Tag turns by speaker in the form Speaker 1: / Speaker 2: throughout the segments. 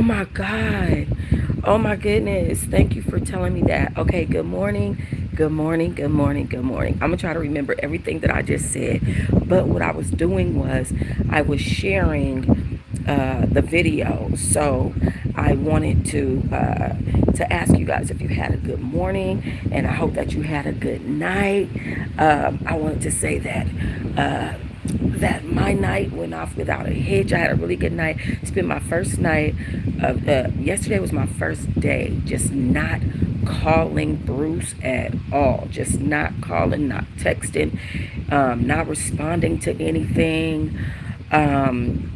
Speaker 1: my God. Oh my goodness. Thank you for telling me that. Okay, good morning. Good morning. Good morning. Good morning. I'm going to try to remember everything that I just said. But what I was doing was I was sharing the video. So I wanted to ask you guys if you had a good morning, and I hope that you had a good night. I wanted to say uh, that my night went off without a hitch. I had a really good night. It's been my first night of yesterday was my first day just not calling Bruce at all. Just not calling, not texting, not responding to anything. Um,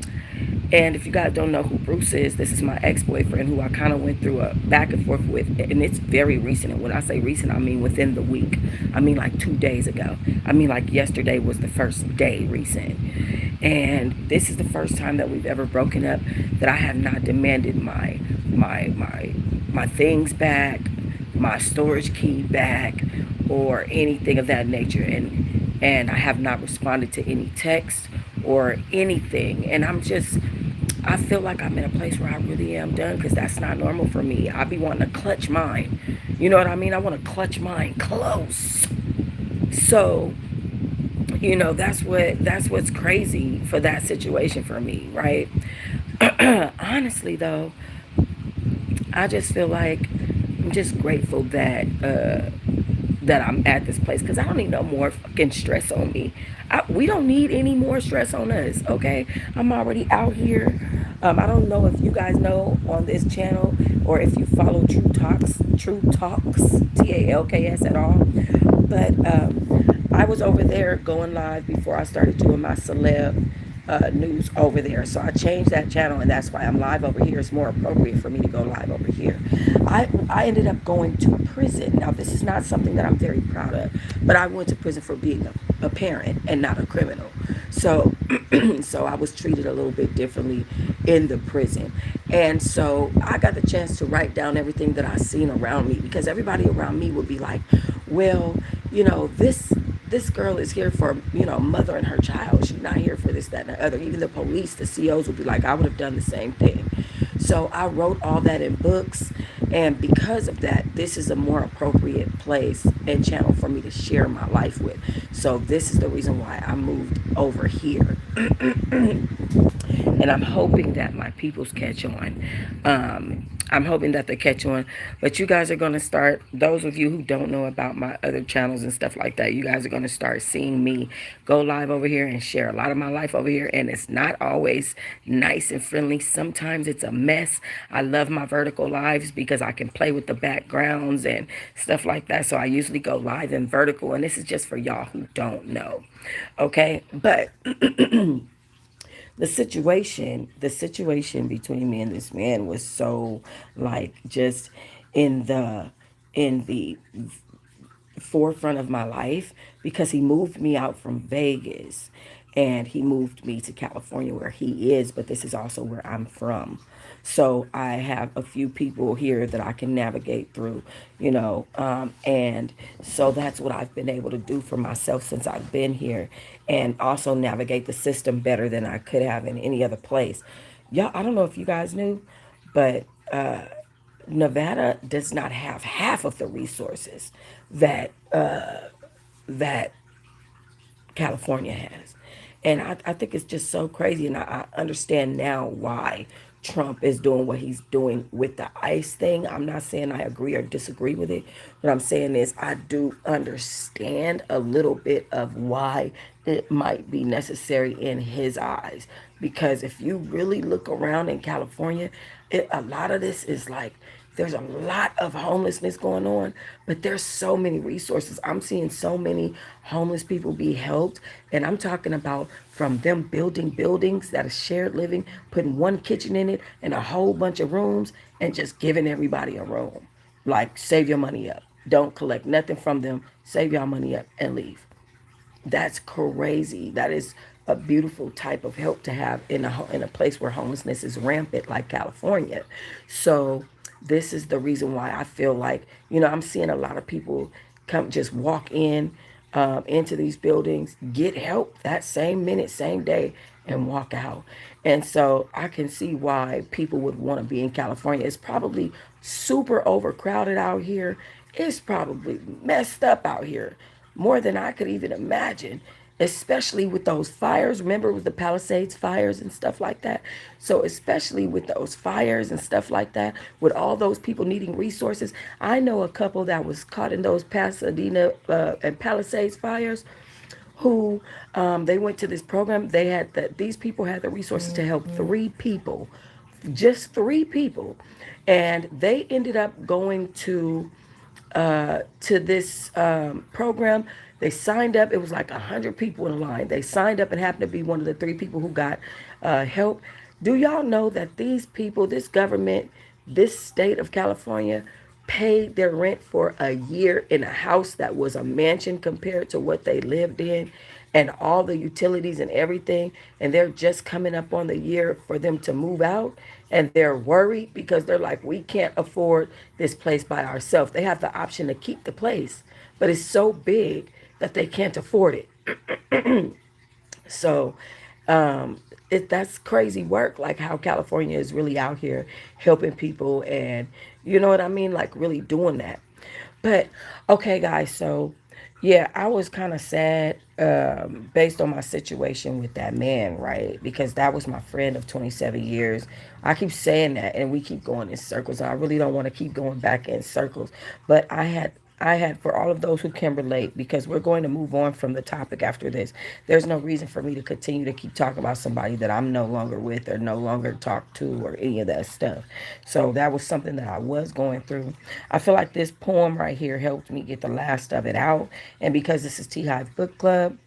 Speaker 1: and if you guys don't know who Bruce is, this is my ex-boyfriend who I kind of went through a back and forth with. And it's very recent. And when I say recent, I mean within the week. I mean like 2 days ago. I mean like yesterday was the first day recent. And this is the first time that we've ever broken up that I have not demanded my things back, my storage key back, or anything of that nature. And I have not responded to any text or anything. And I feel like I'm in a place where I really am done because that's not normal for me. I be wanting to clutch mine. You know what I mean? I want to clutch mine close. So, that's what's crazy for that situation for me, right? Honestly though, I just feel like I'm just grateful that I'm at this place because I don't need no more fucking stress on me. We don't need any more stress on us, okay? I'm already out here. I don't know if you guys know on this channel or if you follow True Talks, TALKS at all. But I was over there going live before I started doing my celeb news over there. So I changed that channel, and that's why I'm live over here. It's more appropriate for me to go live over here. I ended up going to prison. Now, this is not something that I'm very proud of, but I went to prison for being a parent and not a criminal. So, so I was treated a little bit differently in the prison. And so I got the chance to write down everything that I seen around me because everybody around me would be like, well, this girl is here for, mother and her child. She's not here for this, that, and the other. Even the police, the COs would be like, I would have done the same thing. So I wrote all that in books. And because of that, this is a more appropriate place and channel for me to share my life with. So this is the reason why I moved over here. And I'm hoping that my peoples catch on. I'm hoping that they catch on. But you guys are going to start, those of you who don't know about my other channels and stuff like that, you guys are going to start seeing me go live over here and share a lot of my life over here. And it's not always nice and friendly. Sometimes it's a mess. I love my vertical lives because I can play with the backgrounds and stuff like that. So I usually go live in vertical. And this is just for y'all who don't know. Okay. But the situation between me and this man was so like just in the in the forefront of my life because he moved me out from Vegas and he moved me to California where he is, but this is also where I'm from. So I have a few people here that I can navigate through, and so that's what I've been able to do for myself since I've been here and also navigate the system better than I could have in any other place. Y'all, I don't know if you guys knew, but Nevada does not have half of the resources that California has. And I think it's just so crazy. And I understand now why Trump is doing what he's doing with the ICE thing. I'm not saying I agree or disagree with it. What I'm saying is I do understand a little bit of why it might be necessary in his eyes. Because if you really look around in California, a lot of this is like there's a lot of homelessness going on, but there's so many resources. I'm seeing so many homeless people be helped, and I'm talking about from them building buildings that are shared living, putting one kitchen in it and a whole bunch of rooms, and just giving everybody a room. Like, save your money up. Don't collect nothing from them. Save your money up and leave. That's crazy. That is a beautiful type of help to have in a place where homelessness is rampant like California. So this is the reason why I feel like, I'm seeing a lot of people come just walk in into these buildings, get help that same minute, same day, and walk out. And so I can see why people would want to be in California. It's probably super overcrowded out here. It's probably messed up out here, more than I could even imagine, especially with those fires. Remember, it was the Palisades fires and stuff like that. So, especially with those fires and stuff like that, with all those people needing resources, I know a couple that was caught in those Pasadena and Palisades fires who they went to this program. They had that these people had the resources to help three people, just three people, and they ended up going to this program. They signed up. It was like 100 people in a line. They signed up and happened to be one of the three people who got help. Do y'all know that these people, this government, this state of California, paid their rent for a year in a house that was a mansion compared to what they lived in, and all the utilities and everything, and they're just coming up on the year for them to move out, and they're worried because they're like, we can't afford this place by ourselves. They have the option to keep the place, but it's so big that they can't afford it. So that's crazy work, like how California is really out here helping people, and you know what I mean, like really doing that. But okay, guys, so yeah, I was kind of sad based on my situation with that man, right? Because that was my friend of 27 years. I keep saying that, and we keep going in circles. I really don't want to keep going back in circles, but I had, for all of those who can relate, because we're going to move on from the topic after this. There's no reason for me to continue to keep talking about somebody that I'm no longer with or no longer talk to or any of that stuff. So that was something that I was going through. I feel like this poem right here helped me get the last of it out. And because this is Teahive Book Club,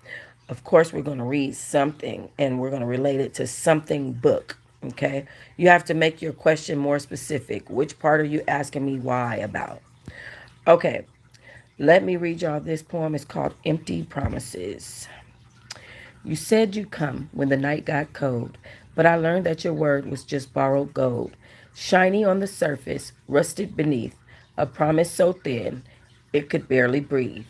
Speaker 1: of course, we're going to read something and we're going to relate it to something book. Okay. You have to make your question more specific. Which part are you asking me why about? Okay. Let me read y'all this poem. It's called Empty Promises. You said you'd come when the night got cold, but I learned that your word was just borrowed gold, shiny on the surface, rusted beneath, a promise so thin it could barely breathe.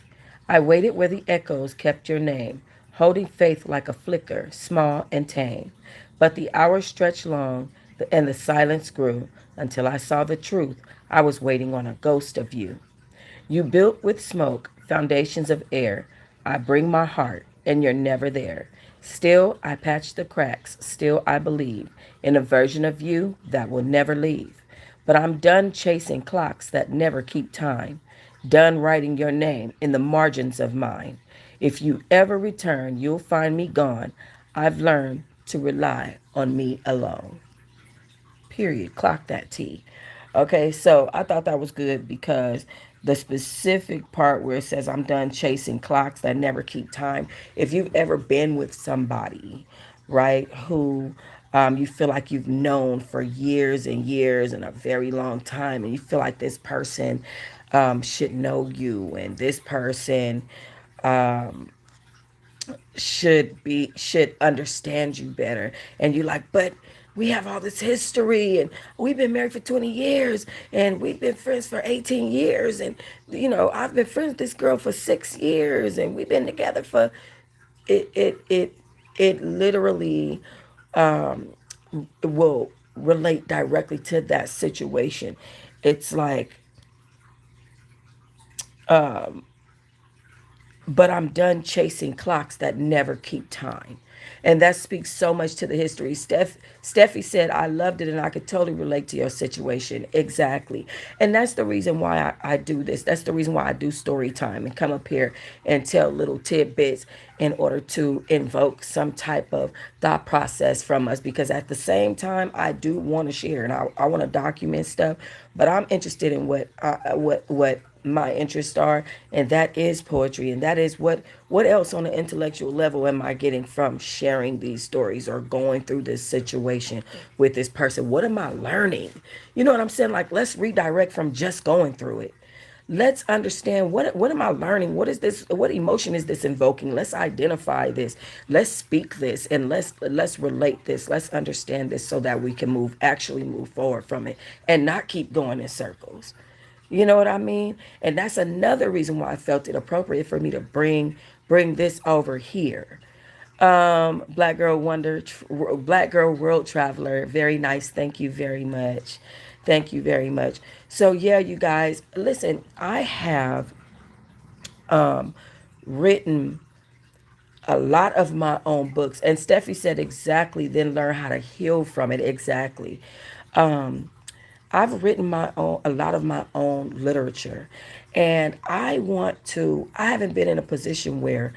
Speaker 1: I waited where the echoes kept your name, holding faith like a flicker, small and tame. But the hours stretched long, and the silence grew until I saw the truth. I was waiting on a ghost of you. You built with smoke, foundations of air. I bring my heart, and you're never there. Still, I patch the cracks. Still, I believe in a version of you that will never leave. But I'm done chasing clocks that never keep time. Done writing your name in the margins of mine. If you ever return, you'll find me gone. I've learned to rely on me alone. Period. Clock that T. Okay, so I thought that was good because the specific part where it says, I'm done chasing clocks that never keep time. If you've ever been with somebody, right, who you feel like you've known for years and years and a very long time, and you feel like this person should know you, and this person should understand you better, and you're like, but we have all this history, and we've been married for 20 years, and we've been friends for 18 years, and I've been friends with this girl for 6 years, and we've been together for it literally will relate directly to that situation. It's like, but I'm done chasing clocks that never keep time. And that speaks so much to the history. Steffi said, I loved it and I could totally relate to your situation. Exactly. And that's the reason why I do this. That's the reason why I do story time and come up here and tell little tidbits in order to invoke some type of thought process from us. Because at the same time, I do want to share and I want to document stuff, but I'm interested in what my interests are, and that is poetry, and that is what else on an intellectual level am I getting from sharing these stories or going through this situation with this person? What am I learning? You know what I'm saying? Like, let's redirect from just going through it. Let's understand, what am I learning? What is this? What emotion is this invoking? Let's identify this. Let's speak this, and let's relate this. Let's understand this so that we can actually move forward from it and not keep going in circles. You know what I mean? And that's another reason why I felt it appropriate for me to bring bring this over here. Black Girl Wonder, Black Girl World Traveler. Very nice. Thank you very much. Thank you very much. So yeah, you guys, listen. I have written a lot of my own books, and Steffi said exactly. Then learn how to heal from it. Exactly. Um, I've written my own, a lot of my own literature, and I want to. I haven't been in a position where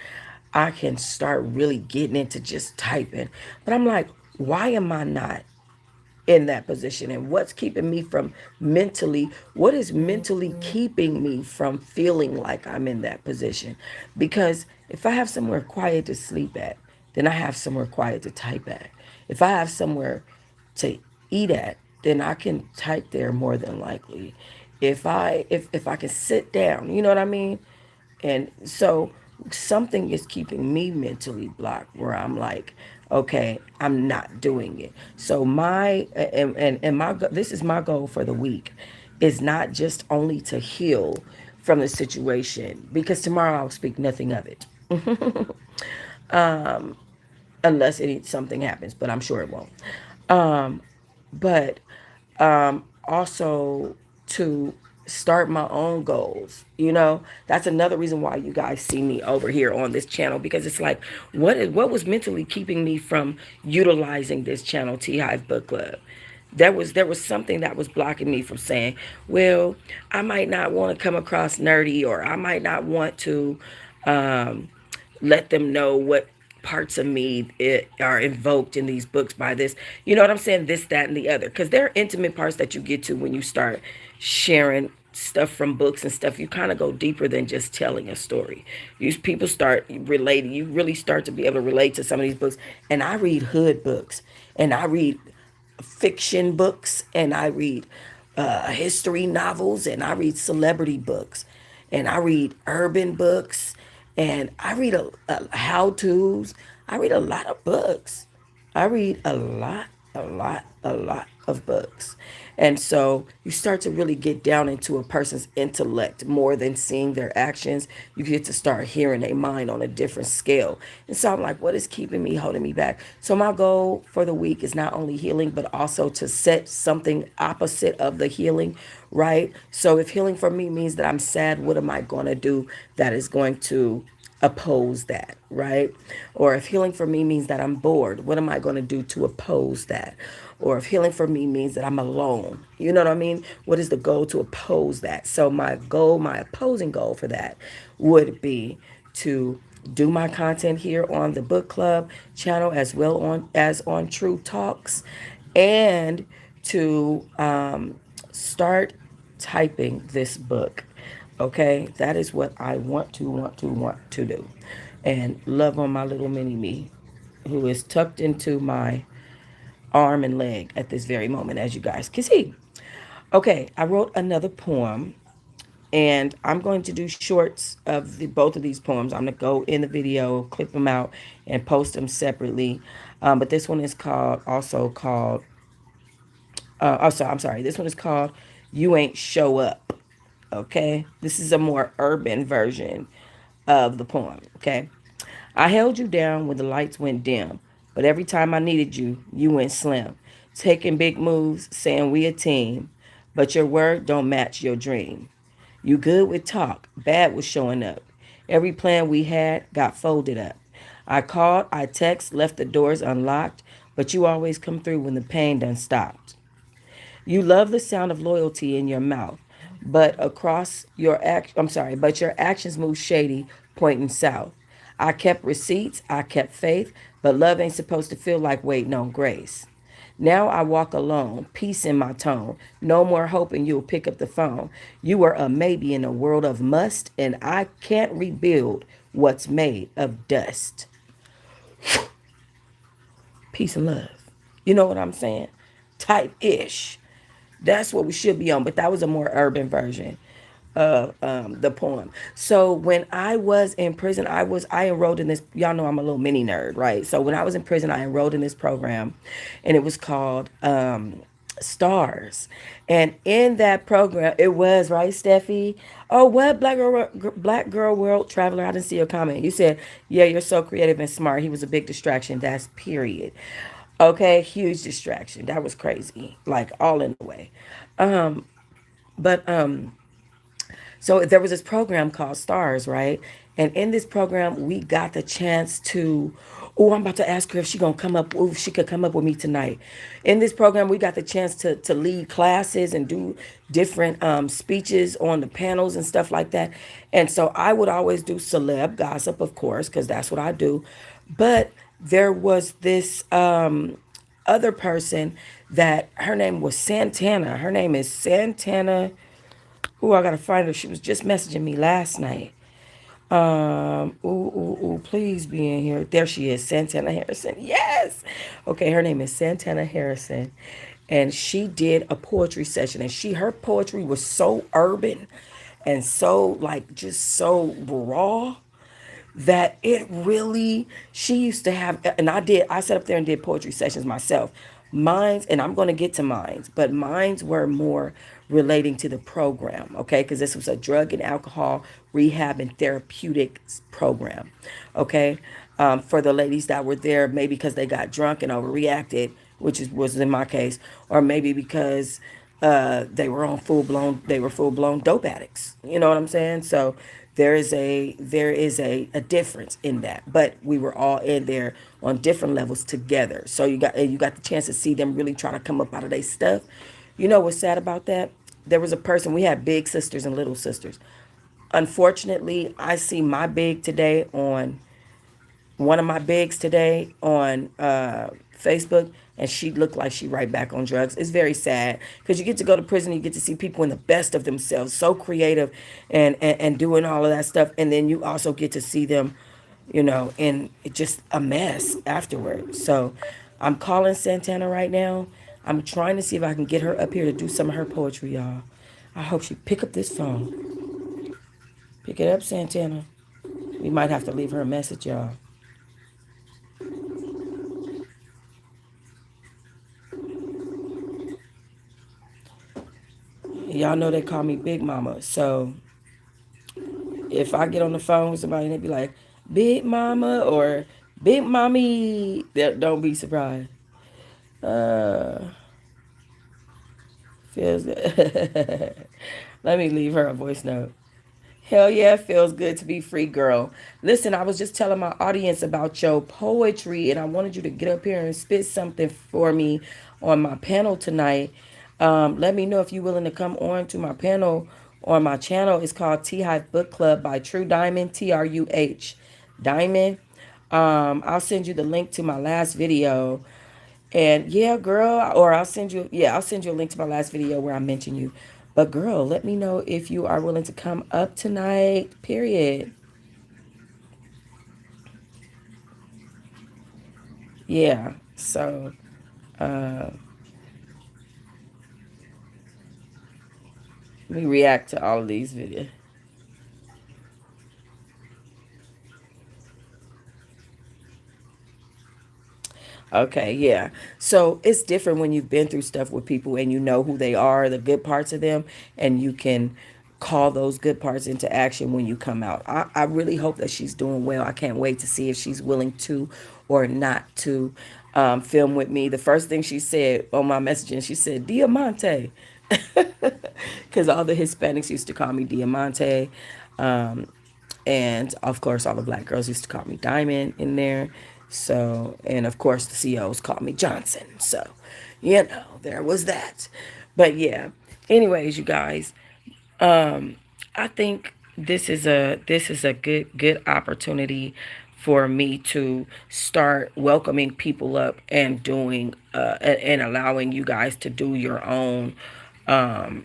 Speaker 1: I can start really getting into just typing, but I'm like, why am I not in that position? And what's keeping me from mentally, what is mentally keeping me from feeling like I'm in that position? Because if I have somewhere quiet to sleep at, then I have somewhere quiet to type at. If I have somewhere to eat at, then I can type there more than likely. If I can sit down, you know what I mean? And so something is keeping me mentally blocked where I'm like, okay, I'm not doing it. So my and my this is my goal for the week is not just only to heal from the situation, because tomorrow I'll speak nothing of it unless something happens, but I'm sure it won't. But also to start my own goals. That's another reason why you guys see me over here on this channel, because it's like, what was mentally keeping me from utilizing this channel, Teahive Book Club? There was something that was blocking me from saying, well, I might not want to come across nerdy, or I might not want to um, let them know what parts of me are invoked in these books by this. You know what I'm saying? This, that, and the other. Because there are intimate parts that you get to when you start sharing stuff from books and stuff. You kind of go deeper than just telling a story. People start relating. You really start to be able to relate to some of these books. And I read hood books, and I read fiction books, and I read history novels, and I read celebrity books, and I read urban books, and I read a how to's. I read a lot of books. I read a lot of books. And so you start to really get down into a person's intellect more than seeing their actions. You get to start hearing their mind on a different scale. And so I'm like, what is keeping me, holding me back? So my goal for the week is not only healing, but also to set something opposite of the healing, right? So if healing for me means that I'm sad, what am I going to do that is going to oppose that, right? Or if healing for me means that I'm bored, what am I going to do to oppose that? Or if healing for me means that I'm alone, you know what I mean? What is the goal to oppose that? So my goal, my opposing goal for that would be to do my content here on the book club channel, as well on Truh Talks, and to start typing this book. Okay, that is what I want to do. And love on my little mini me, who is tucked into my arm and leg at this very moment, as you guys can see. Okay, I wrote another poem, and I'm going to do shorts of both of these poems. I'm going to go in the video, clip them out, and post them separately. But this one is also called, I'm sorry, this one is called You Ain't Show Up. Okay, this is a more urban version of the poem. Okay, I held you down when the lights went dim, but every time I needed you, you went slim. Taking big moves, saying we a team, but your word don't match your dream. You good with talk, bad with showing up. Every plan we had got folded up. I called, I text, left the doors unlocked, but you always come through when the pain done stopped. You love the sound of loyalty in your mouth, but your actions move shady, pointing south. I kept receipts, I kept faith, but love ain't supposed to feel like waiting on grace. Now I walk alone, peace in my tone. No more hoping you'll pick up the phone. You are a maybe in a world of must, and I can't rebuild what's made of dust. Peace and love. You know what I'm saying? Type ish. That's what we should be on, but that was a more urban version of the poem. So when I was in prison, I enrolled in this. Y'all know I'm a little mini nerd, right? So when I was in prison, I enrolled in this program, and it was called Stars. And in that program, it was, right, Steffi? Oh, what Black Girl World Traveler? I didn't see your comment. You said, yeah, you're so creative and smart. He was a big distraction. That's period. Okay, huge distraction. That was crazy. Like all in the way. But so there was this program called Stars, right? And in this program, we got the chance to. Oh, I'm about to ask her if she gonna come up. Oh, if she could come up with me tonight. In this program, we got the chance to lead classes and do different speeches on the panels and stuff like that. And so I would always do celeb gossip, of course, because that's what I do. But there was this other person that her name was Santana. Her name is Santana. Ooh, I gotta find her. She was just messaging me last night. Please be in here. There she is, Santana Harrison. Yes. Okay, her name is Santana Harrison, and she did a poetry session, and her poetry was so urban, and so like just so raw that it really, she used to have, and I sat up there and did poetry sessions myself. Mine's, and I'm going to get to mine's, but mine's were more relating to the program, okay? Because this was a drug and alcohol rehab and therapeutic program, okay? For the ladies that were there, maybe because they got drunk and overreacted, which was in my case, or maybe because they were full blown dope addicts. You know what I'm saying? So there is a difference in that. But we were all in there on different levels together. So you got the chance to see them really try to come up out of their stuff. You know what's sad about that? There was a person, we had big sisters and little sisters. Unfortunately, I see my big today on one of my bigs today on Facebook, and she looked like she right back on drugs. It's very sad because you get to go to prison, you get to see people in the best of themselves, so creative and doing all of that stuff, and then you also get to see them, in just a mess afterwards. So I'm calling Santana right now. I'm trying to see if I can get her up here to do some of her poetry, y'all. I hope she pick up this phone. Pick it up, Santana. We might have to leave her a message, y'all. Y'all know they call me Big Mama. So if I get on the phone with somebody and they be like, Big Mama or Big Mommy, don't be surprised. Uh, feels good. Let me leave her a voice note. Hell yeah, it feels good to be free, girl. Listen, I was just telling my audience about your poetry, and I wanted you to get up here and spit something for me on my panel tonight. Let me know if you're willing to come on to my panel on my channel. It's called Teahive Book Club by Truh Diamond, Truh Diamond. I'll send you the link to my last video. And yeah, girl, or I'll send you a link to my last video where I mention you. But girl, let me know if you are willing to come up tonight, period. Yeah. So, let me react to all of these videos. Okay, yeah. So it's different when you've been through stuff with people and you know who they are, the good parts of them, and you can call those good parts into action when you come out. I really hope that she's doing well. I can't wait to see if she's willing to or not to film with me. The first thing she said on my messaging, she said, Diamante. Because all the Hispanics used to call me Diamante. Um, and of course, all the black girls used to call me Diamond in there. So, and of course, the CEOs called me Johnson. So, there was that. But yeah, anyways, you guys, I think this is a good opportunity for me to start welcoming people up and doing and allowing you guys to do your own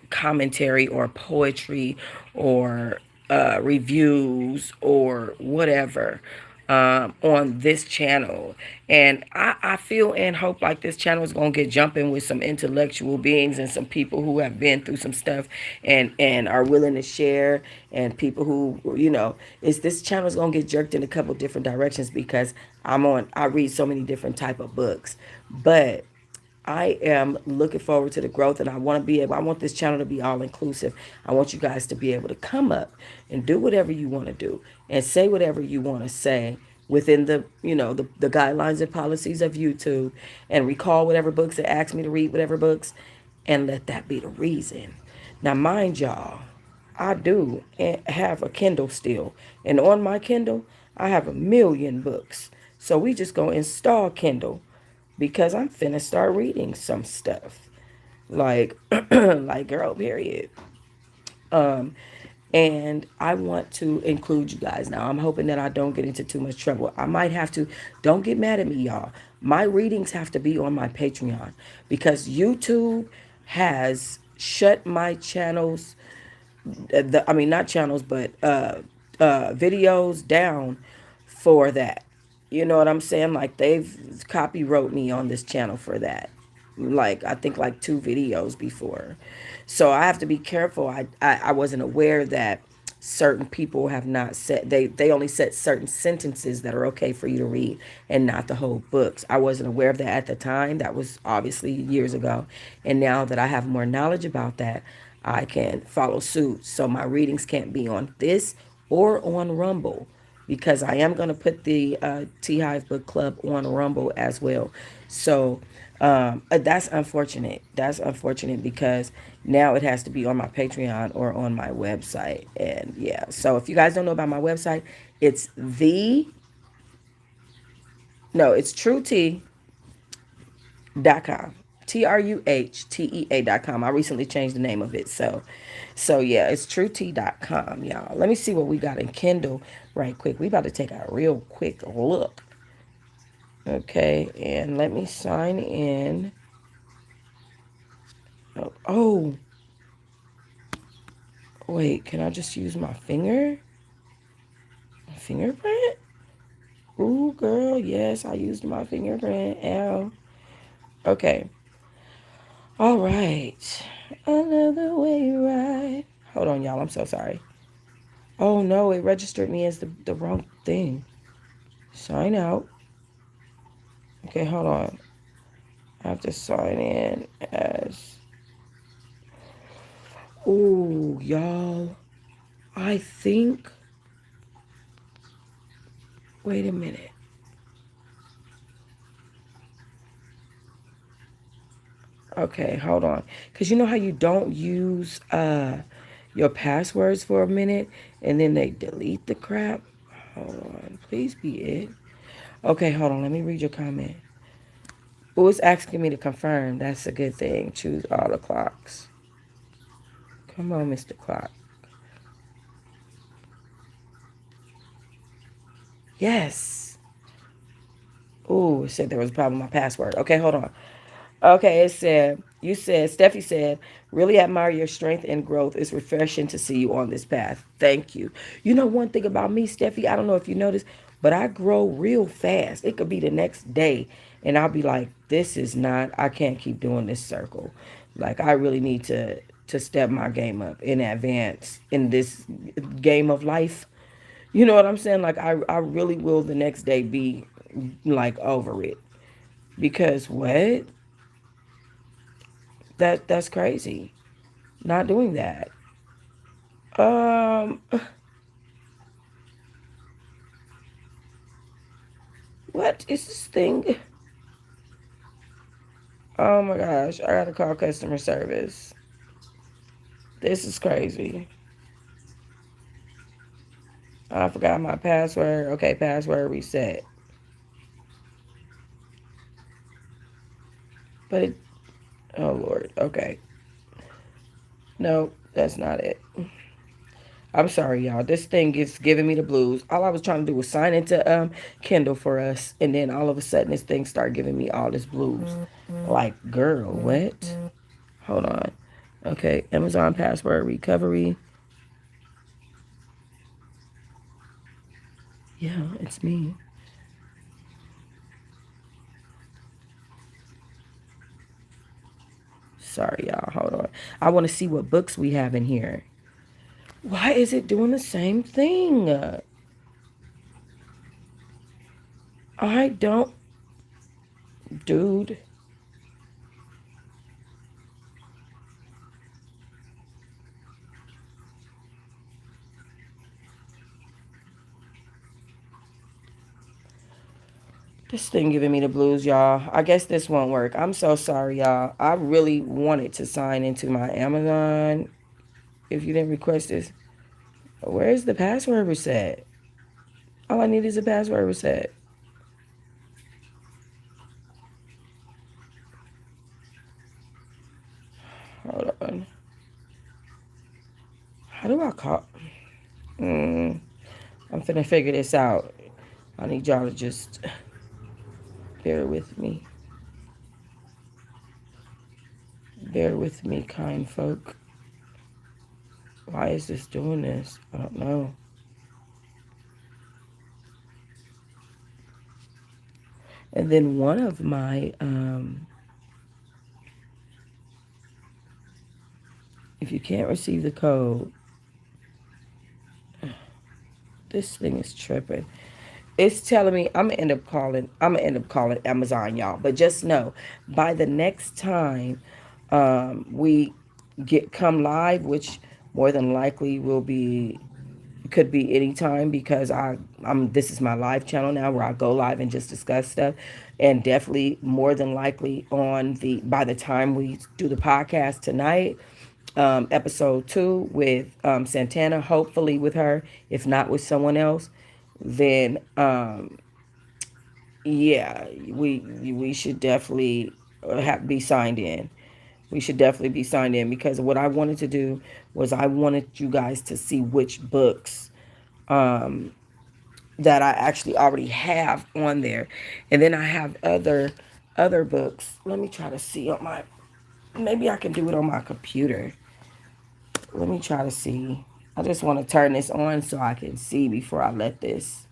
Speaker 1: commentary or poetry or reviews or whatever on this channel. And I feel and hope like this channel is going to get jumping with some intellectual beings and some people who have been through some stuff and are willing to share, and people who, is this channel is going to get jerked in a couple different directions because I read so many different type of books. But I am looking forward to the growth, and I want this channel to be all inclusive. I want you guys to be able to come up and do whatever you want to do and say whatever you want to say within the guidelines and policies of YouTube, and recall whatever books they ask me to read, whatever books, and let that be the reason. Now, mind y'all, I do have a Kindle still, and on my Kindle, I have 1,000,000 books. So we just gonna install Kindle because I'm finna start reading some stuff. Like like girl, period. Um and I want to include you guys. Now, I'm hoping that I don't get into too much trouble. I might have to. Don't get mad at me, y'all. My readings have to be on my Patreon because YouTube has shut my channels, I mean, not channels, but videos down for that. You know what I'm saying? Like, they've copywrote me on this channel for that. Like, I think like 2 videos before. So I have to be careful. I wasn't aware that certain people have not set, they only set certain sentences that are okay for you to read and not the whole books. I wasn't aware of that at the time. That was obviously years ago. And now that I have more knowledge about that, I can follow suit. So my readings can't be on this or on Rumble, because I am going to put the Teahive Book Club on Rumble as well. So that's unfortunate. That's unfortunate because now it has to be on my Patreon or on my website. And yeah, so if you guys don't know about my website, it's it's truhtea.com. TRUHTEA.com. I recently changed the name of it. So yeah, it's truhtea.com, y'all. Let me see what we got in Kindle right quick. We about to take a real quick look. Okay, and let me sign in. Oh, wait, can I just use my finger? My fingerprint? Ooh, girl, yes, I used my fingerprint. Ow. Okay. All right. Another way right. Hold on, y'all. I'm so sorry. Oh, no, it registered me as the wrong thing. Sign out. Okay, hold on. I have to sign in as... Ooh, y'all. I think... Wait a minute. Okay, hold on. Because you know how you don't use your passwords for a minute and then they delete the crap? Hold on. Please be it. Okay, hold on. Let me read your comment. Oh, it's asking me to confirm. That's a good thing. Choose all the clocks. Come on, Mr. Clock. Yes. Oh, it said there was a problem with my password. Okay, hold on. Okay, Steffi said, really admire your strength and growth. It's refreshing to see you on this path. Thank you. You know, one thing about me, Steffi, I don't know if you noticed, but I grow real fast. It could be the next day, and I'll be like, I can't keep doing this circle. Like, I really need to step my game up in advance in this game of life. You know what I'm saying? Like, I really will the next day be like over it. Because what? That's crazy. Not doing that. Um, what is this thing? Oh my gosh, I gotta call customer service. This is crazy. I forgot my password. Okay, password reset. But it, oh Lord, okay. No, that's not it. I'm sorry, y'all. This thing is giving me the blues. All I was trying to do was sign into Kindle for us, and then all of a sudden this thing started giving me all this blues. Like, girl, what? Hold on. Okay, Amazon password recovery. Yeah, it's me. Sorry, y'all. Hold on. I want to see what books we have in here. Why is it doing the same thing? I don't... Dude. This thing giving me the blues, y'all. I guess this won't work. I'm so sorry, y'all. I really wanted to sign into my Amazon. If you didn't request this, where's the password reset? All I need is a password reset. Hold on. How do I call? Mm, I'm finna figure this out. I need y'all to just bear with me. Bear with me, kind folk. Why is this doing this? I don't know. And then one of my, if you can't receive the code, this thing is tripping. It's telling me I'm gonna end up calling Amazon, y'all. But just know, by the next time we get come live, which more than likely will be, could be any time, because I'm this is my live channel now where I go live and just discuss stuff, and definitely more than likely on the by the time we do the podcast tonight, episode 2 with Santana, hopefully with her, if not with someone else, then yeah, we should definitely be signed in. We should definitely be signed in, because what I wanted to do was I wanted you guys to see which books that I actually already have on there, and then I have other books. Let me try to see on my. Maybe I can do it on my computer. Let me try to see. I just want to turn this on so I can see before I let this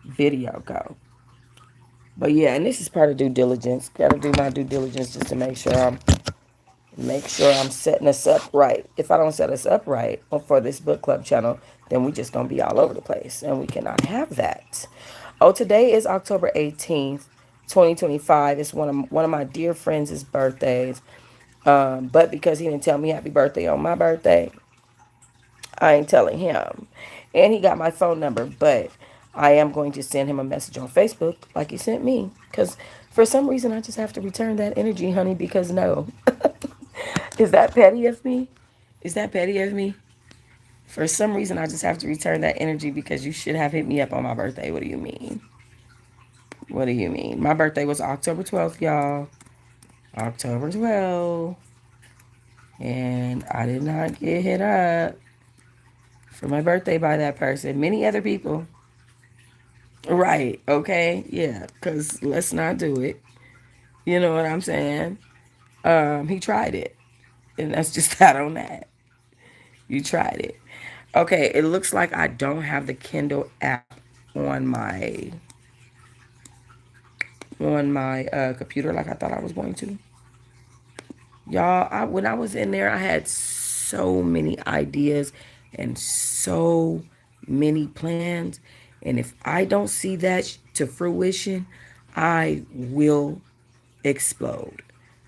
Speaker 1: video go. But yeah, and this is part of due diligence. Got to do my due diligence just to make sure I'm setting us up right. If I don't set us up right for this book club channel, then we just gonna be all over the place, and we cannot have that. Oh, today is October 18th, 2025. It's one of my dear friends' birthdays. But because he didn't tell me happy birthday on my birthday, I ain't telling him. And he got my phone number, but I am going to send him a message on Facebook like he sent me. Because for some reason, I just have to return that energy, honey, because no. Is that petty of me? Is that petty of me? For some reason, I just have to return that energy because you should have hit me up on my birthday. What do you mean? What do you mean? My birthday was October 12th, y'all. October 12th. And I did not get hit up for my birthday by that person. Many other people. Right. Okay. Yeah. Because let's not do it. You know what I'm saying? He tried it. And that's just that on that. You tried it. Okay. It looks like I don't have the Kindle app on my computer like I thought I was going to. Y'all, when I was in there, I had so many ideas and so many plans. And if I don't see that to fruition, I will explode.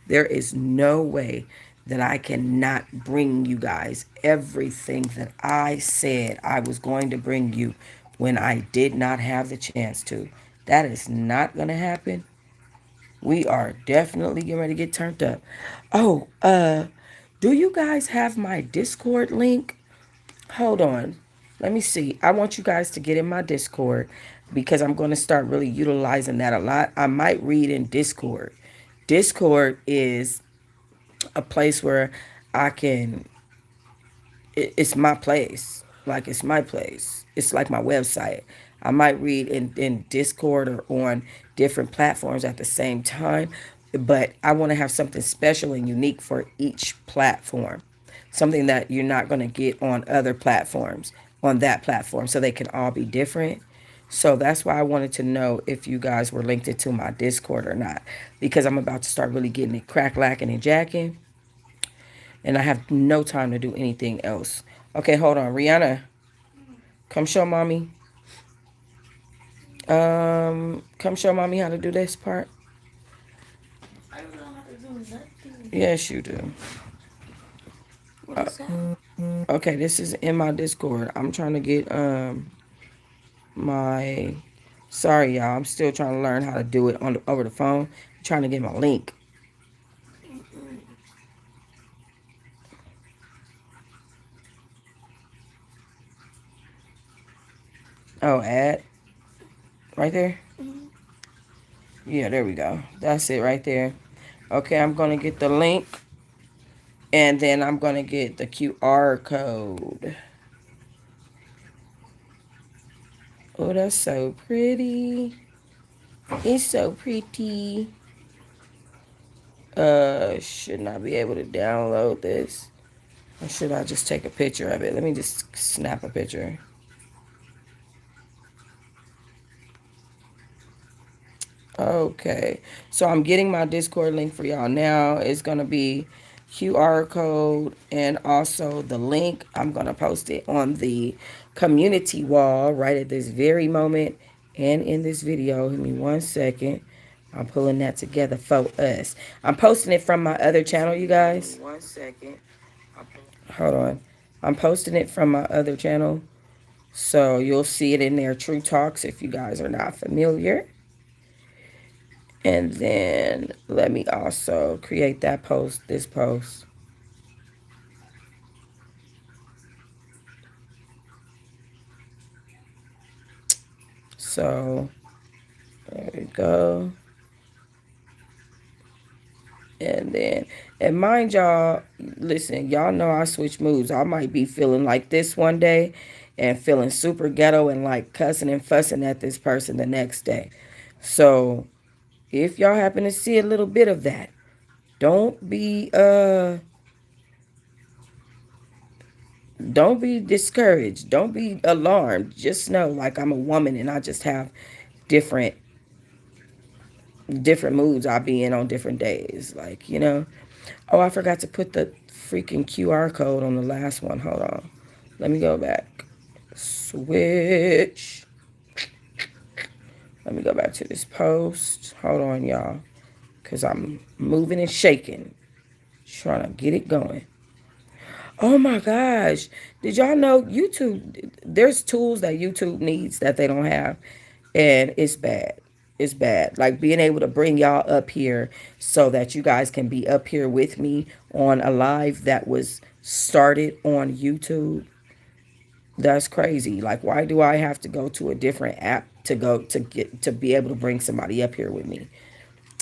Speaker 1: There is no way that I cannot bring you guys everything that I said I was going to bring you when I did not have the chance to. That is not going to happen. We are definitely getting ready to get turned up. Oh, do you guys have my Discord link? Hold on. Let me see. I want you guys to get in my Discord because I'm going to start really utilizing that a lot. I might read in Discord. Discord is a place where I can it's my place. Like it's my place. It's like my website. I might read in Discord or on different platforms at the same time, but I want to have something special and unique for each platform. Something that you're not going to get on other platforms, on that platform, so they can all be different. So that's why I wanted to know if you guys were linked into my Discord or not, because I'm about to start really getting it crack lacking and jacking, and I have no time to do anything else. Okay, hold on. Rihanna, come show mommy. Come show mommy how to do this part.
Speaker 2: I don't know how to do nothing.
Speaker 1: Yes, you do.
Speaker 2: What is that?
Speaker 1: Okay, this is in my Discord. I'm trying to get my Sorry, y'all. I'm still trying to learn how to do it over the phone. I'm trying to get my link. Oh, add right there. Yeah, there we go. That's it right there. Okay, I'm gonna get the link, and then I'm gonna get the QR code. Oh, that's so pretty. It's so pretty. Should not be able to download this. Or should I just take a picture of it? Let me just snap a picture. Okay. So I'm getting my Discord link for y'all now. It's going to be QR code and also the link. I'm going to post it on the community wall right at this very moment and in this video. Give me 1 second. I'm pulling that together for us. I'm posting it from my other channel, you guys. 1 second. Hold on. I'm posting it from my other channel. So you'll see it in there, Truh Talks, if you guys are not familiar. And then let me also create that post, this post. So there we go. And mind y'all, listen, y'all know I switch moods. I might be feeling like this one day and feeling super ghetto and like cussing and fussing at this person the next day. So if y'all happen to see a little bit of that, don't be don't be discouraged. Don't be alarmed. Just know like I'm a woman and I just have different different moods I'll be in on different days. Like, you know. Oh, I forgot to put the freaking QR code on the last one. Hold on. Let me go back. Switch. Let me go back to this post. Hold on, y'all. Because I'm moving and shaking. Trying to get it going. Oh my gosh. Did y'all know YouTube, there's tools that YouTube needs that they don't have. And it's bad. It's bad. Like being able to bring y'all up here so that you guys can be up here with me on a live that was started on YouTube. That's crazy. Like why do I have to go to a different app to go to get to be able to bring somebody up here with me?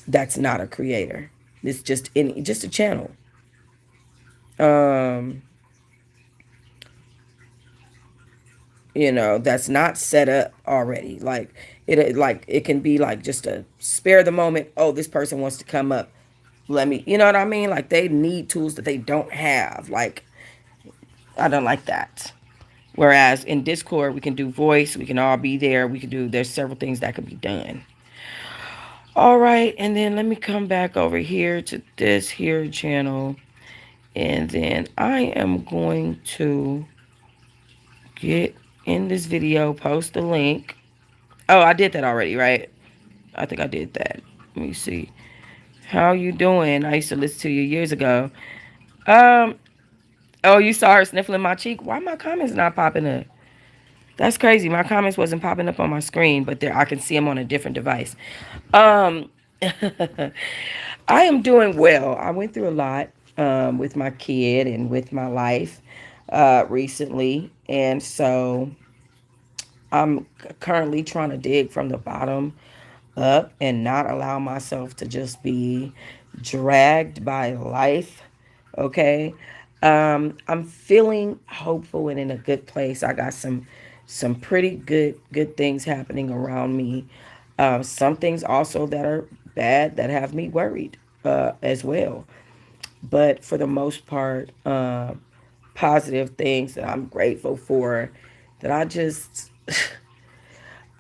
Speaker 1: That's not a creator. It's just a channel. Um that's not set up already, like it can be like just a spare the moment. Oh, this person wants to come up, let me, you know what I mean? Like they need tools that they don't have. Like I don't like that. Whereas in Discord we can do voice, we can all be there, we can do, there's several things that can be done. All right, and then let me come back over here to this here channel, and then I am going to get in this video, post the link. Oh, I did that already, right? I think I did that. Let me see. How you doing? I used to listen to you years ago. Um, oh, you saw her sniffling my cheek? Why my comments not popping up? That's crazy. My comments wasn't popping up on my screen, but there I can see them on a different device. Um, I am doing well. I went through a lot with my kid and with my life recently, and so I'm currently trying to dig from the bottom up and not allow myself to just be dragged by life. Okay. I'm feeling hopeful and in a good place. I got some pretty good things happening around me. Some things also that are bad that have me worried as well. But for the most part, positive things that I'm grateful for, that I just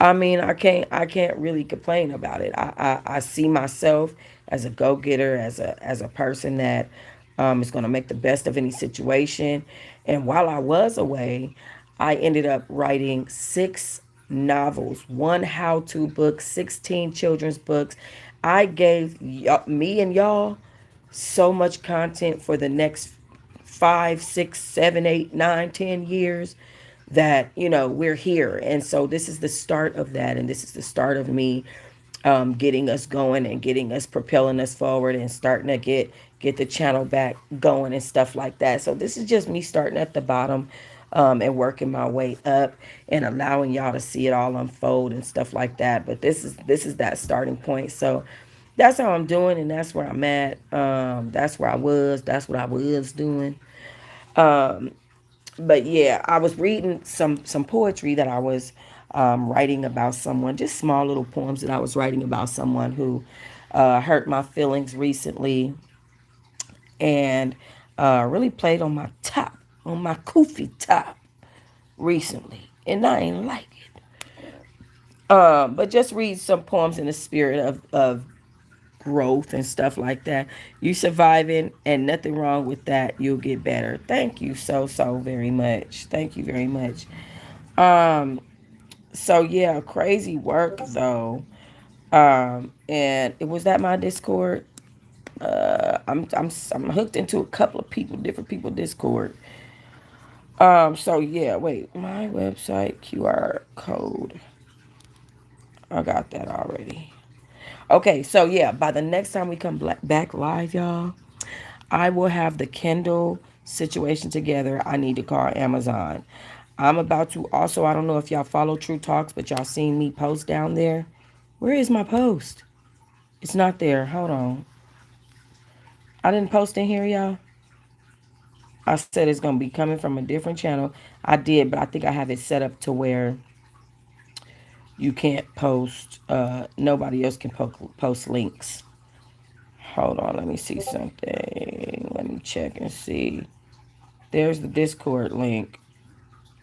Speaker 1: I mean, I can't really complain about it. I see myself as a go-getter, as a person that is going to make the best of any situation. And while I was away, I ended up writing 6 novels, one how-to book, 16 children's books. I gave me and y'all so much content for the next 5, 6, 7, 8, 9, 10 years that we're here. And so this is the start of that, and this is the start of me getting us going and getting us propelling us forward and starting to get the channel back going and stuff like that. So this is just me starting at the bottom, and working my way up and allowing y'all to see it all unfold and stuff like that. But this is that starting point. So that's how I'm doing, and that's where I'm at. That's where I was. That's what I was doing. But yeah, I was reading some poetry that I was writing about someone, just small little poems that I was writing about someone who hurt my feelings recently, and really played on my top, on my koofy top recently, and I ain't like it. But just read some poems in the spirit of growth and stuff like that. You surviving and nothing wrong with that. You'll get better. Thank you so very much. Thank you very much. Um, so yeah, crazy work though. And it was that my Discord. I'm hooked into a couple of people, different people Discord. So yeah, wait, my website QR code. I got that already. Okay, so yeah, by the next time we come back live, y'all, I will have the Kindle situation together. I need to call Amazon. I'm about to also, I don't know if y'all follow True Talks, but y'all seen me post down there. Where is my post? It's not there. Hold on. I didn't post in here, y'all. I said it's going to be coming from a different channel. I did, but I think I have it set up to where you can't post, nobody else can post links. Hold on, let me see something. Let me check and see. There's the Discord link.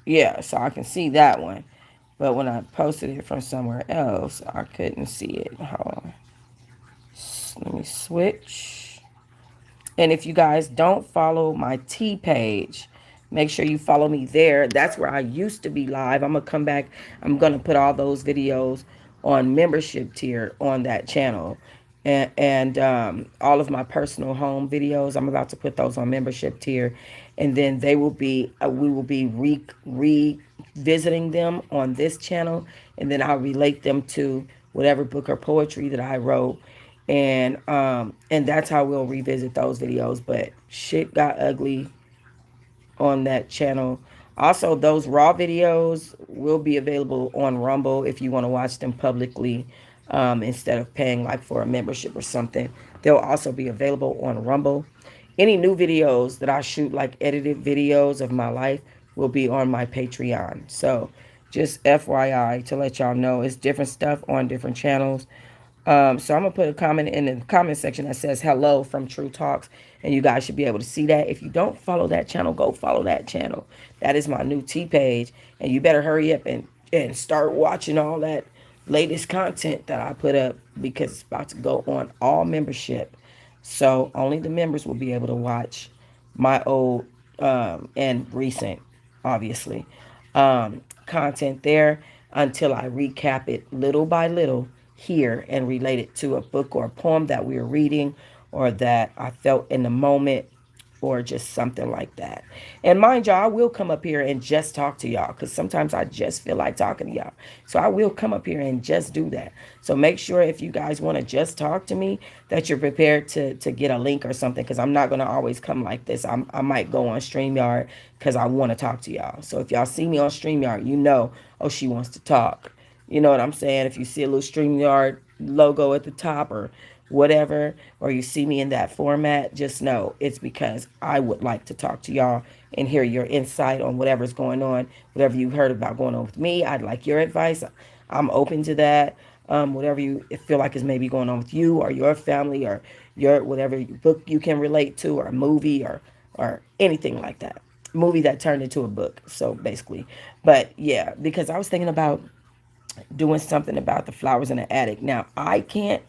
Speaker 1: Yeah, so I can see that one. But when I posted it from somewhere else, I couldn't see it. Hold on. Let me switch. And if you guys don't follow my T page, make sure you follow me there. That's where I used to be live. I'm going to come back. I'm going to put all those videos on membership tier on that channel. And all of my personal home videos, I'm about to put those on membership tier. And then they will be, we will be revisiting them on this channel. And then I'll relate them to whatever book or poetry that I wrote, and that's how we'll revisit those videos. But shit got ugly on that channel. Also, those raw videos will be available on Rumble if you want to watch them publicly, instead of paying like for a membership or something. They'll also be available on Rumble. Any new videos that I shoot, like edited videos of my life, will be on my Patreon. So just FYI to let y'all know, it's different stuff on different channels. So I'm gonna put a comment in the comment section that says hello from True Talks, and you guys should be able to see that. If you don't follow that channel, go follow that channel. That is my new T page, and you better hurry up and start watching all that latest content that I put up, because it's about to go on all membership. So only the members will be able to watch my old and recent, obviously, content there, until I recap it little by little here and relate it to a book or a poem that we are reading, or that I felt in the moment, or just something like that. And mind y'all, I will come up here and just talk to y'all, because sometimes I just feel like talking to y'all. So I will come up here and just do that. So make sure if you guys want to just talk to me, that you're prepared to get a link or something, because I'm not going to always come like this. I might go on StreamYard because I want to talk to y'all. So if y'all see me on StreamYard, oh, she wants to talk. You know what I'm saying? If you see a little StreamYard logo at the top or whatever, or you see me in that format, just know it's because I would like to talk to y'all and hear your insight on whatever's going on, whatever you heard about going on with me. I'd like your advice. I'm open to that. Whatever you feel like is maybe going on with you or your family, or your whatever book you can relate to, or a movie, or anything like that. Movie that turned into a book. So basically, but yeah, because I was thinking about doing something about the flowers in the attic. Now, I can't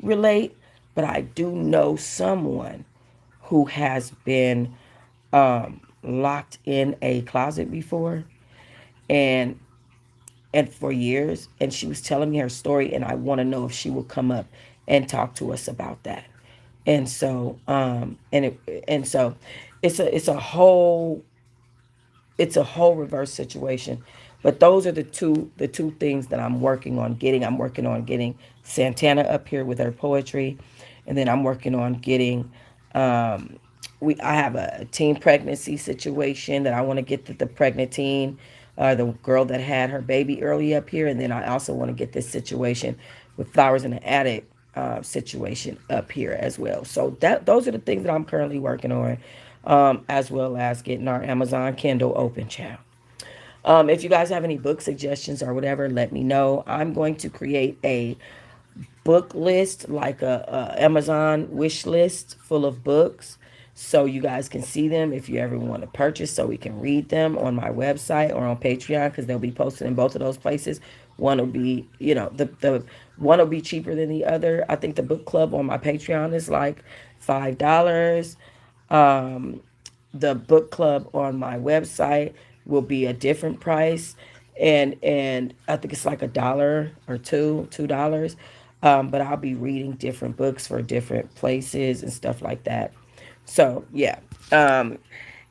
Speaker 1: relate, but I do know someone who has been locked in a closet before, and for years, and she was telling me her story, and I want to know if she will come up and talk to us about that. And so it's a whole it's a whole reverse situation. But those are the two things that I'm working on getting. I'm working on getting Santana up here with her poetry, and then I'm working on getting we I have a teen pregnancy situation that I want to get the pregnant teen, the girl that had her baby early up here, and then I also want to get this situation with Flowers in the Attic situation up here as well. So that those are the things that I'm currently working on, as well as getting our Amazon Kindle open, child. If you guys have any book suggestions or whatever, let me know. I'm going to create a book list, like a Amazon wish list full of books, so you guys can see them if you ever want to purchase, so we can read them on my website or on Patreon, because they'll be posted in both of those places. One will be, the one will be cheaper than the other. I think the book club on my Patreon is like $5. Um, the book club on my website will be a different price, and I think it's like $1 or $2. But I'll be reading different books for different places and stuff like that. So yeah, and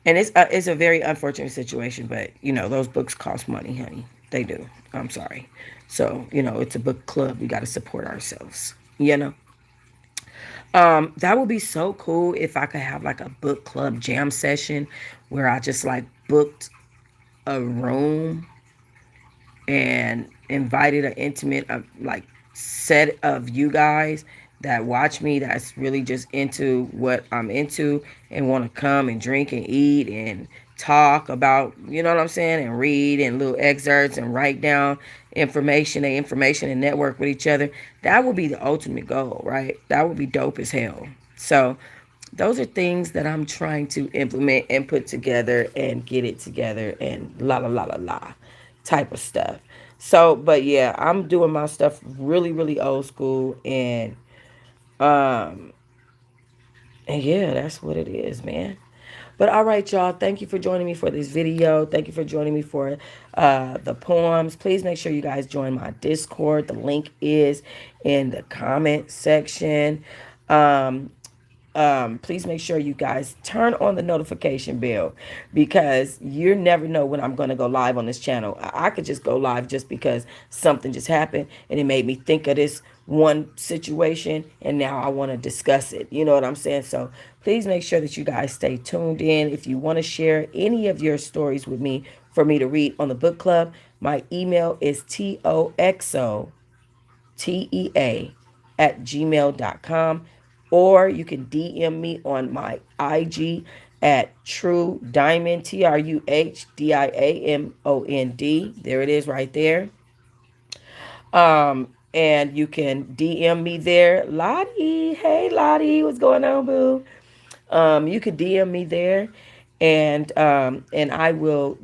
Speaker 1: it's a very unfortunate situation, but those books cost money, honey. They do. I'm sorry. So it's a book club. We got to support ourselves. That would be so cool if I could have like a book club jam session where I just like booked a room and invited an intimate like set of you guys that watch me, that's really just into what I'm into and want to come and drink and eat and talk about, you know what I'm saying, and read and little excerpts and write down information and network with each other. That would be the ultimate goal, right? That would be dope as hell. So those are things that I'm trying to implement and put together and get it together and la la la la la type of stuff. So, but yeah, I'm doing my stuff really, really old school, um and yeah, that's what it is, man. But all right, y'all. Thank you for joining me for this video. Thank you for joining me for the poems. Please make sure you guys join my Discord. The link is in the comment section. Um, please make sure you guys turn on the notification bell, because you never know when I'm going to go live on this channel. I could just go live just because something just happened and it made me think of this one situation, and now I want to discuss it. You know what I'm saying? So please make sure that you guys stay tuned in. If you want to share any of your stories with me for me to read on the book club, my email is toxotea@gmail.com, or you can DM me on my IG at Truh Diamond, TruhDiamond. There it is right there. And you can DM me there. Lottie, hey Lottie, what's going on, boo? You could DM me there, and I will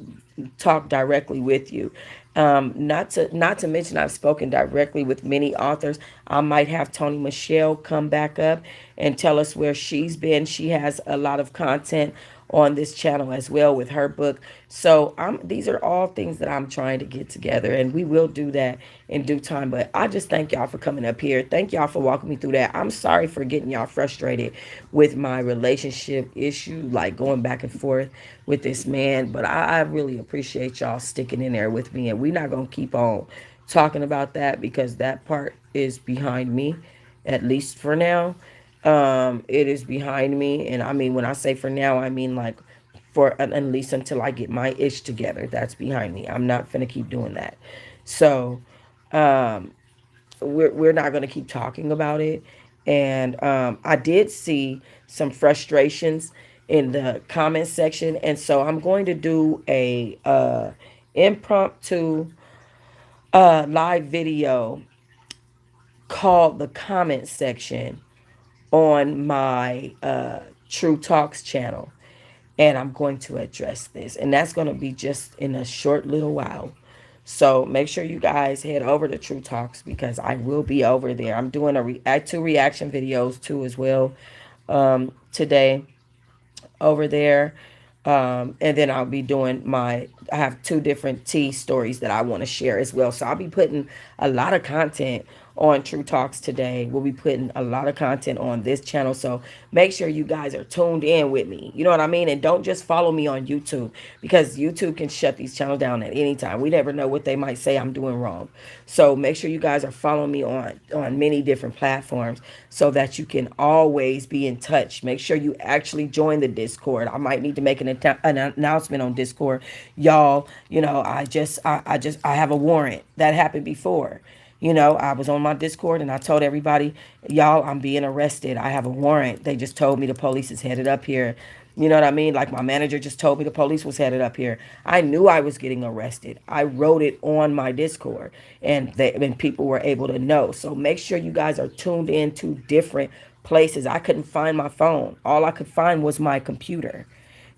Speaker 1: talk directly with you. Not to mention, I've spoken directly with many authors. I might have Tony Michelle come back up and tell us where she's been. She has a lot of content on this channel as well with her book. So these are all things that I'm trying to get together, and we will do that in due time. But I just thank y'all for coming up here. Thank y'all for walking me through that. I'm sorry for getting y'all frustrated with my relationship issue, like going back and forth with this man. But I really appreciate y'all sticking in there with me, and we're not gonna keep on talking about that because that part is behind me, at least for now. It is behind me, and I mean, when I say for now, I mean like for at least until I get my ish together. That's behind me. I'm not gonna keep doing that. So um, we're not gonna keep talking about it. And I did see some frustrations in the comment section, and so I'm going to do a impromptu live video called the comment section on my Truh Talks channel. And I'm going to address this. And that's going to be just in a short little while. So make sure you guys head over to Truh Talks, because I will be over there. I'm doing two reaction videos too as well today over there. And then I'll be doing I have two different tea stories that I want to share as well. So I'll be putting a lot of content on True Talks today. We'll be putting a lot of content on this channel. So make sure you guys are tuned in with me. You know what I mean? And don't just follow me on YouTube, because YouTube can shut these channels down at any time. We never know what they might say I'm doing wrong. So make sure you guys are following me on many different platforms so that you can always be in touch. Make sure you actually join the Discord. I might need to make an announcement on Discord. Y'all, you know, I have a warrant. That happened before. You know, I was on my Discord and I told everybody, y'all, I'm being arrested. I have a warrant. They just told me the police is headed up here. You know what I mean? Like my manager just told me the police was headed up here. I knew I was getting arrested. I wrote it on my Discord, and people were able to know. So make sure you guys are tuned in to different places. I couldn't find my phone. All I could find was my computer.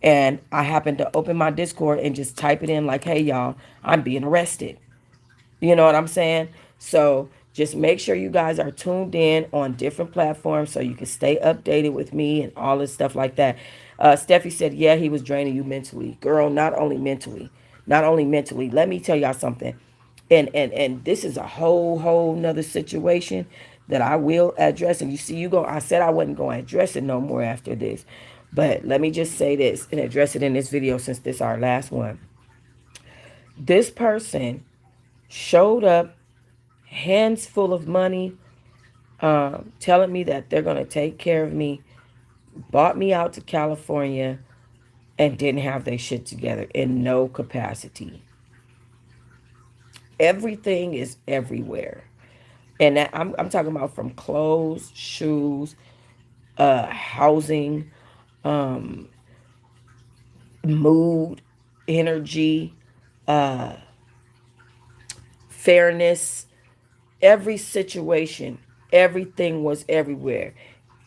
Speaker 1: And I happened to open my Discord and just type it in like, hey, y'all, I'm being arrested. You know what I'm saying? So just make sure you guys are tuned in on different platforms so you can stay updated with me and all this stuff like that. Steffi said, yeah, he was draining you mentally. Girl, not only mentally, not only mentally. Let me tell y'all something. And this is a whole nother situation that I will address. And you see, I said I wasn't going to address it no more after this. But let me just say this and address it in this video since this is our last one. This person showed up, hands full of money, telling me that they're going to take care of me, bought me out to California, and didn't have their shit together in no capacity. Everything is everywhere. And I'm talking about from clothes, shoes, housing, mood, energy, fairness, every situation, everything was everywhere.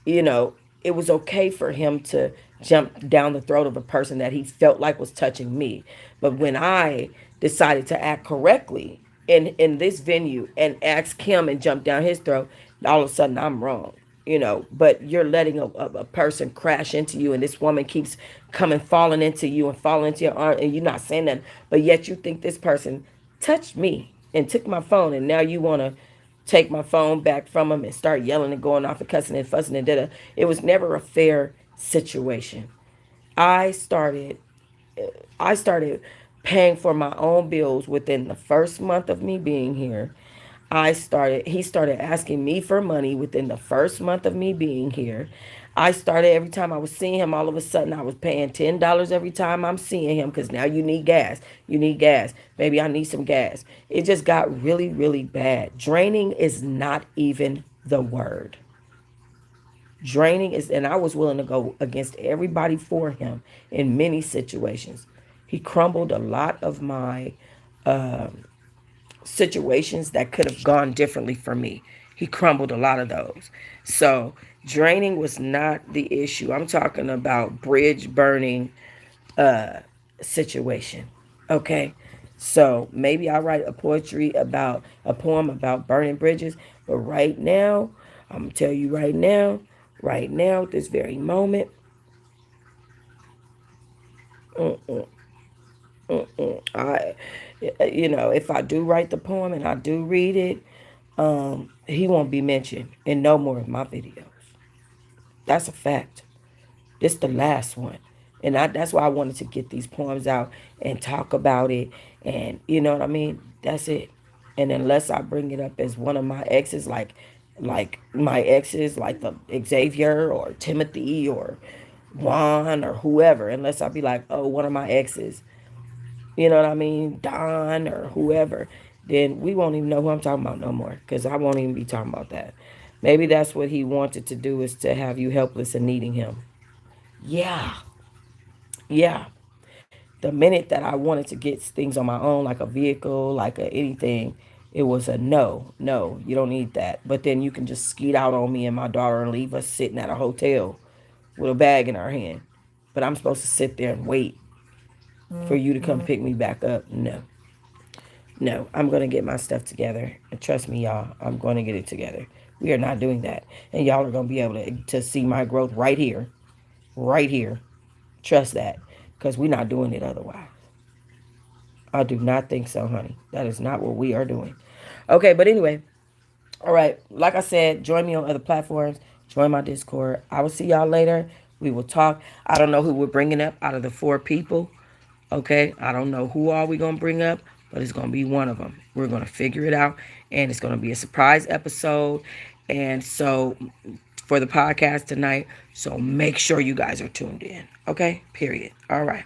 Speaker 1: You know, it was okay for him to jump down the throat of a person that he felt like was touching me. But when I decided to act correctly in this venue and ask him and jump down his throat, all of a sudden I'm wrong. You know, but you're letting a person crash into you, and this woman keeps coming, falling into you and falling into your arm, and you're not saying that, but yet you think this person touched me and took my phone, and now you want to take my phone back from him and start yelling and going off and cussing and fussing and da. It was never a fair situation. I started I started paying for my own bills within the first month of me being here. He started asking me for money within the first month of me being here. I started, every time I was seeing him, all of a sudden I was paying $10 every time I'm seeing him, because now you need gas. You need gas. Baby, I need some gas. It just got really bad. Draining is not even the word. Draining is, and I was willing to go against everybody for him in many situations. He crumbled a lot of my situations that could have gone differently for me. He crumbled a lot of those. So draining was not the issue. I'm talking about bridge burning situation. Okay. So maybe I'll write a poem about burning bridges. But right now, I'm gonna tell you right now, at this very moment, I, if I do write the poem and I do read it, he won't be mentioned in no more of my videos. That's a fact. This the last one. And that's why I wanted to get these poems out and talk about it. And you know what I mean? That's it. And unless I bring it up as one of my exes, like my exes, like the Xavier or Timothy or Juan or whoever, unless I be like, oh, one of my exes, you know what I mean, Don or whoever, then we won't even know who I'm talking about no more, because I won't even be talking about that. Maybe that's what he wanted to do, is to have you helpless and needing him. Yeah, yeah. The minute that I wanted to get things on my own, like a vehicle, anything, it was a no, you don't need that. But then you can just skeet out on me and my daughter and leave us sitting at a hotel with a bag in our hand. But I'm supposed to sit there and wait for you to come pick me back up. No. No, I'm going to get my stuff together. And trust me, y'all, I'm going to get it together. We are not doing that. And y'all are going to be able to see my growth right here. Right here. Trust that. Because we're not doing it otherwise. I do not think so, honey. That is not what we are doing. Okay, but anyway, All right. Like I said, join me on other platforms. Join my Discord. I will see y'all later. We will talk. I don't know who we're bringing up out of the four people. Okay. I don't know who are we going to bring up, but it's going to be one of them. We're going to figure it out. And it's going to be a surprise episode. And so for the podcast tonight. So make sure you guys are tuned in. Okay. Period. All right.